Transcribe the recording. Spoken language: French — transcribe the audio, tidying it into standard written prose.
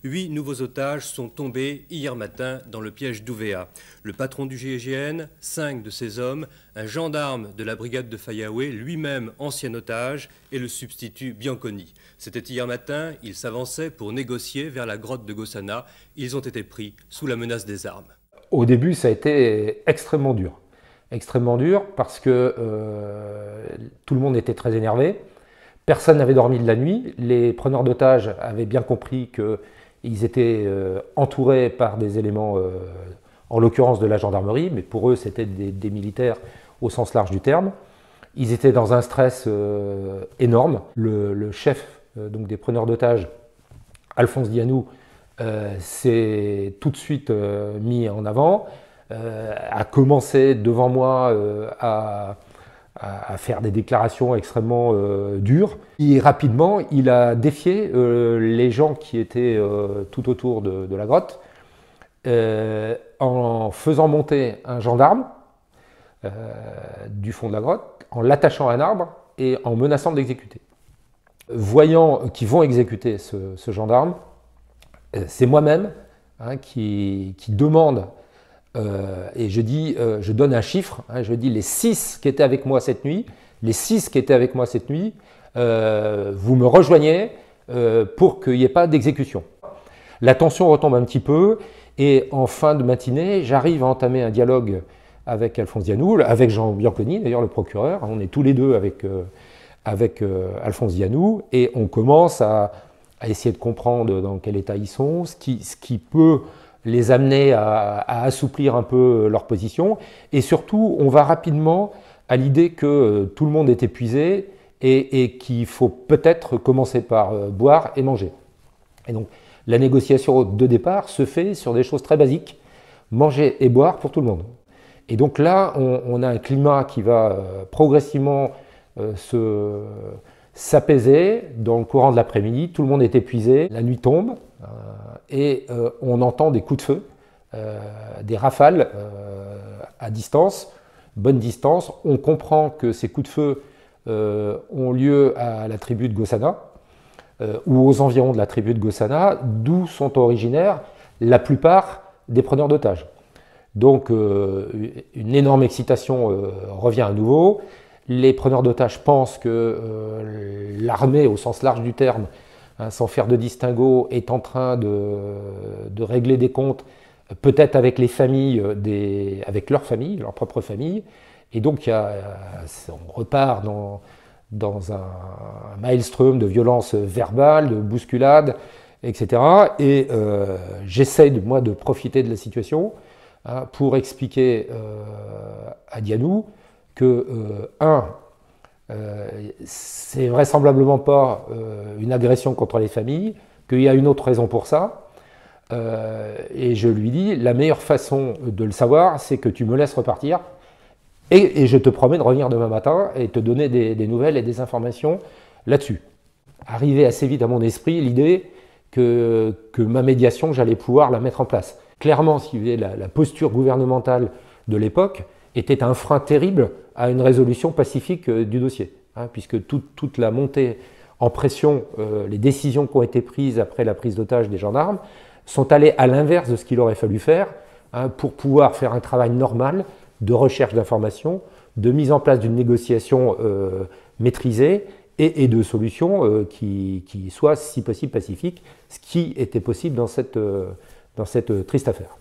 8 nouveaux otages sont tombés hier matin dans le piège d'Ouvéa. Le patron du GIGN, 5 de ses hommes, un gendarme de la brigade de Fayaoué, lui-même ancien otage, et le substitut Bianconi. C'était hier matin, ils s'avançaient pour négocier vers la grotte de Gossana. Ils ont été pris sous la menace des armes. Au début, ça a été extrêmement dur. Extrêmement dur parce que tout le monde était très énervé. Personne n'avait dormi de la nuit. Les preneurs d'otages avaient bien compris qu'ils étaient entourés par des éléments, en l'occurrence de la gendarmerie, mais pour eux, c'était des militaires au sens large du terme. Ils étaient dans un stress énorme. Le chef donc des preneurs d'otages, Alphonse Dianou, s'est tout de suite mis en avant, a commencé devant moi à faire des déclarations extrêmement dures. Et rapidement, il a défié les gens qui étaient tout autour de la grotte en faisant monter un gendarme du fond de la grotte, en l'attachant à un arbre et en menaçant de l'exécuter. Voyant qu'ils vont exécuter ce gendarme, c'est moi-même qui demande, et je donne un chiffre, je dis les 6 qui étaient avec moi cette nuit, vous me rejoignez pour qu'il n'y ait pas d'exécution. La tension retombe un petit peu et en fin de matinée, j'arrive à entamer un dialogue avec Alphonse Dianou, avec Jean Bianconi, d'ailleurs le procureur. On est tous les deux avec Alphonse Dianou et on commence à essayer de comprendre dans quel état ils sont, ce qui peut les amener à assouplir un peu leur position. Et surtout, on va rapidement à l'idée que tout le monde est épuisé et qu'il faut peut-être commencer par boire et manger. Et donc, la négociation de départ se fait sur des choses très basiques, manger et boire pour tout le monde. Et donc là, on a un climat qui va progressivement s'apaiser dans le courant de l'après-midi. Tout le monde est épuisé, la nuit tombe et on entend des coups de feu, des rafales à distance, bonne distance. On comprend que ces coups de feu ont lieu à la tribu de Gossana ou aux environs de la tribu de Gossana, d'où sont originaires la plupart des preneurs d'otages. Donc une énorme excitation revient à nouveau. Les preneurs d'otages pensent que l'armée, au sens large du terme, sans faire de distinguo, est en train de régler des comptes, peut-être avec les familles, avec leurs familles, leur propre famille. Et donc on repart dans un maelstrom de violence verbale, de bousculade, etc. Et j'essaye, moi, de profiter de la situation pour expliquer à Dianou que, c'est vraisemblablement pas une agression contre les familles, qu'il y a une autre raison pour ça. Et je lui dis, la meilleure façon de le savoir, c'est que tu me laisses repartir et je te promets de revenir demain matin et te donner des nouvelles et des informations là-dessus. Arrivait assez vite à mon esprit l'idée que ma médiation, j'allais pouvoir la mettre en place. Clairement, si vous voulez, la posture gouvernementale de l'époque était un frein terrible à une résolution pacifique du dossier, puisque toute la montée en pression, les décisions qui ont été prises après la prise d'otage des gendarmes sont allées à l'inverse de ce qu'il aurait fallu faire pour pouvoir faire un travail normal de recherche d'informations, de mise en place d'une négociation maîtrisée et de solutions qui soient, si possible, pacifiques, ce qui était possible dans cette triste affaire.